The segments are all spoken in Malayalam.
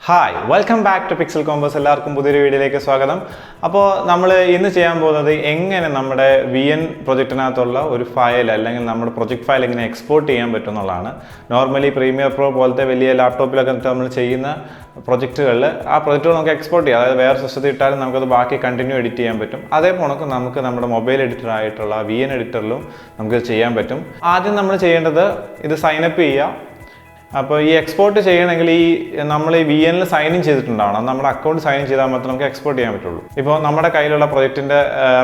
Hi, welcome back to Pixel Combos. എല്ലാവർക്കും പുതിയൊരു വീഡിയോയിലേക്ക് സ്വാഗതം. അപ്പോൾ നമ്മൾ ഇന്ന് ചെയ്യാൻ പോകുന്നത് എങ്ങനെ നമ്മുടെ VN പ്രൊജക്റ്റിനകത്തുള്ള ഒരു ഫയൽ അല്ലെങ്കിൽ നമ്മുടെ പ്രൊജക്റ്റ് ഫയൽ എങ്ങനെ എക്സ്പോർട്ട് ചെയ്യാൻ പറ്റും എന്നുള്ളതാണ്. നോർമലി പ്രീമിയർ പ്രോ പോലത്തെ വലിയ ലാപ്ടോപ്പിലൊക്കെ നമ്മൾ ചെയ്യുന്ന പ്രൊജക്റ്റുകളിൽ ആ പ്രൊജക്റ്റുകൾ നമുക്ക് എക്സ്പോർട്ട് ചെയ്യാം. അതായത് വേറെ സിസ്റ്റത്തിൽ ഇട്ടാലും നമുക്കത് ബാക്കി കണ്ടിന്യൂ എഡിറ്റ് ചെയ്യാൻ പറ്റും. അതേപോലെ നമുക്ക് നമ്മുടെ മൊബൈൽ എഡിറ്റർ ആയിട്ടുള്ള VN എഡിറ്ററിലും നമുക്ക് ചെയ്യാൻ പറ്റും. ആദ്യം നമ്മൾ ചെയ്യേണ്ടത് ഇത് സൈനപ്പ് ചെയ്യുക. അപ്പോൾ ഈ എക്സ്പോർട്ട് ചെയ്യണമെങ്കിൽ നമ്മൾ ഈ VN സൈൻ ഇൻ ചെയ്തിട്ടുണ്ടാവണം. നമ്മുടെ അക്കൗണ്ട് സൈൻ ഇൻ ചെയ്താൽ മാത്രമേ നമുക്ക് എക്സ്പോർട്ട് ചെയ്യാൻ പറ്റുള്ളൂ. ഇപ്പോൾ നമ്മുടെ കയ്യിലുള്ള പ്രൊജക്റ്റിൻ്റെ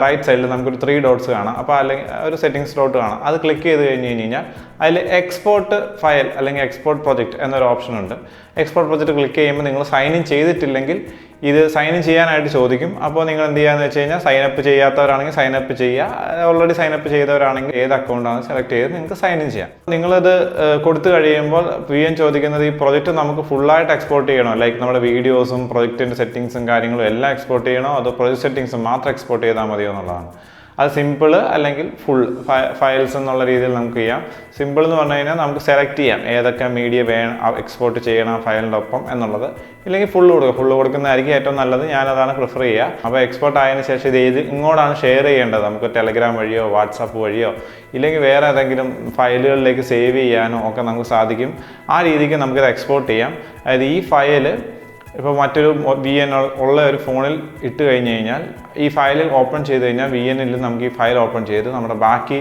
റൈറ്റ് സൈഡിൽ നമുക്കൊരു 3 ഡോട്ട്സ് കാണാം. അപ്പോൾ അല്ലെങ്കിൽ ഒരു സെറ്റിംഗ്സ് ഡോട്ട് കാണാം. അത് ക്ലിക്ക് ചെയ്ത് കഴിഞ്ഞാൽ അതിൽ എക്സ്പോർട്ട് ഫയൽ അല്ലെങ്കിൽ എക്സ്പോർട്ട് പ്രൊജക്റ്റ് എന്നൊരു ഓപ്ഷൻ ഉണ്ട്. എക്സ്പോർട്ട് പ്രൊജക്റ്റ് ക്ലിക്ക് ചെയ്യുമ്പോൾ നിങ്ങൾ സൈൻ ഇൻ ചെയ്തിട്ടില്ലെങ്കിൽ ഇത് സൈൻ ഇൻ ചെയ്യാനായിട്ട് ചോദിക്കും. അപ്പോൾ നിങ്ങൾ എന്ത് ചെയ്യാന്ന് വെച്ച് കഴിഞ്ഞാൽ സൈനപ്പ് ചെയ്യാത്തവരാണെങ്കിൽ സൈനപ്പ് ചെയ്യുക. ഓൾറെഡി സൈനപ്പ് ചെയ്തവരാണെങ്കിൽ ഏത് അക്കൗണ്ടാണ് സെലക്ട് ചെയ്ത് നിങ്ങൾക്ക് സൈൻ ഇൻ ചെയ്യാം. നിങ്ങളത് കൊടുത്തു കഴിയുമ്പോൾ VN ചോദിക്കുന്നത് ഈ പ്രൊജക്റ്റ് നമുക്ക് ഫുള്ളായിട്ട് എക്സ്പോർട്ട് ചെയ്യണോ, ലൈക്ക് നമ്മുടെ വീഡിയോസും പ്രൊജക്റ്റിൻ്റെ സെറ്റിംഗ്സും കാര്യങ്ങളും എല്ലാം എക്സ്പോർട്ട് ചെയ്യണോ, അതോ പ്രൊജക്റ്റ് സെറ്റിംഗ്സ് മാത്രം എക്സ്പോർട്ട് ചെയ്താൽ മതിയോ എന്നുള്ളതാണ്. അത് സിമ്പിൾ അല്ലെങ്കിൽ ഫുൾ ഫയൽസ് എന്നുള്ള രീതിയിൽ നമുക്ക് ചെയ്യാം. സിമ്പിൾ എന്ന് പറഞ്ഞു കഴിഞ്ഞാൽ നമുക്ക് സെലക്ട് ചെയ്യാം ഏതൊക്കെ മീഡിയ വേണം എക്സ്പോർട്ട് ചെയ്യണം ഫയലിൻ്റെ ഒപ്പം എന്നുള്ളത്. ഇല്ലെങ്കിൽ ഫുള്ള് കൊടുക്കുന്നതായിരിക്കും ഏറ്റവും നല്ലത്. ഞാനതാണ് പ്രിഫർ ചെയ്യുക. അപ്പോൾ എക്സ്പോർട്ട് ആയതിനു ശേഷം ഇത് ഇങ്ങോട്ടാണ് ഷെയർ ചെയ്യേണ്ടത്. നമുക്ക് ടെലഗ്രാം വഴിയോ വാട്സാപ്പ് വഴിയോ ഇല്ലെങ്കിൽ വേറെ ഏതെങ്കിലും ഫയലുകളിലേക്ക് സേവ് ചെയ്യാനോ ഒക്കെ നമുക്ക് സാധിക്കും. ആ രീതിക്ക് നമുക്കിത് എക്സ്പോർട്ട് ചെയ്യാം. അതായത് ഈ ഫയൽ ഇപ്പോൾ മറ്റൊരു VN ഉള്ള ഒരു ഫോണിൽ ഇട്ട് കഴിഞ്ഞ് കഴിഞ്ഞാൽ ഈ ഫയൽ ഓപ്പൺ ചെയ്ത് കഴിഞ്ഞാൽ VNൽ നമുക്ക് ഈ ഫയൽ ഓപ്പൺ ചെയ്ത് നമ്മുടെ ബാക്കി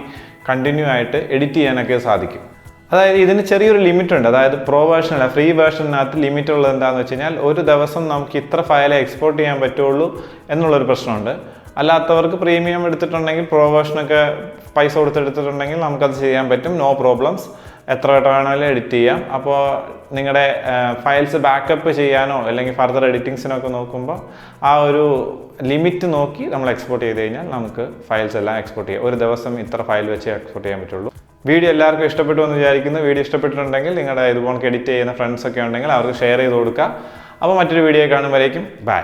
കണ്ടിന്യൂ ആയിട്ട് എഡിറ്റ് ചെയ്യാനൊക്കെ സാധിക്കും. അതായത് ഇതിന് ചെറിയൊരു ലിമിറ്റ് ഉണ്ട്. അതായത് പ്രോ വേർഷനല്ല, ഫ്രീ വേർഷനകത്ത് ലിമിറ്റ് ഉള്ളത് എന്താണെന്ന് വെച്ച് കഴിഞ്ഞാൽ ഒരു ദിവസം നമുക്ക് ഇത്ര ഫയലേ എക്സ്പോർട്ട് ചെയ്യാൻ പറ്റുള്ളൂ എന്നുള്ളൊരു പ്രശ്നമുണ്ട്. അല്ലാത്തവർക്ക് പ്രീമിയം എടുത്തിട്ടുണ്ടെങ്കിൽ പ്രോ വേർഷനൊക്കെ പൈസ കൊടുത്തെടുത്തിട്ടുണ്ടെങ്കിൽ നമുക്കത് ചെയ്യാൻ പറ്റും. No problems. എത്ര വട്ടം വേണമെങ്കിലും എഡിറ്റ് ചെയ്യാം. അപ്പോൾ നിങ്ങളുടെ ഫയൽസ് ബാക്കപ്പ് ചെയ്യാനോ അല്ലെങ്കിൽ ഫർദർ എഡിറ്റിങ്സിനൊക്കെ നോക്കുമ്പോൾ ആ ഒരു ലിമിറ്റ് നോക്കി നമ്മൾ എക്സ്പോർട്ട് ചെയ്ത് കഴിഞ്ഞാൽ നമുക്ക് ഫയൽസ് എല്ലാം എക്സ്പോർട്ട് ചെയ്യാം. ഒരു ദിവസം ഇത്ര ഫയൽ വെച്ച് എക്സ്പോർട്ട് ചെയ്യാൻ പറ്റുള്ളൂ. വീഡിയോ എല്ലാവർക്കും ഇഷ്ടപ്പെട്ടു എന്ന് വിചാരിക്കുന്നു. വീഡിയോ ഇഷ്ടപ്പെട്ടിട്ടുണ്ടെങ്കിൽ നിങ്ങളുടെ ഇതുപോലെ എഡിറ്റ് ചെയ്യുന്ന ഫ്രണ്ട്സൊക്കെ ഉണ്ടെങ്കിൽ അവർക്ക് ഷെയർ ചെയ്ത് കൊടുക്കുക. അപ്പോൾ മറ്റൊരു വീഡിയോ കാണുമ്പോഴേക്കും ബൈ.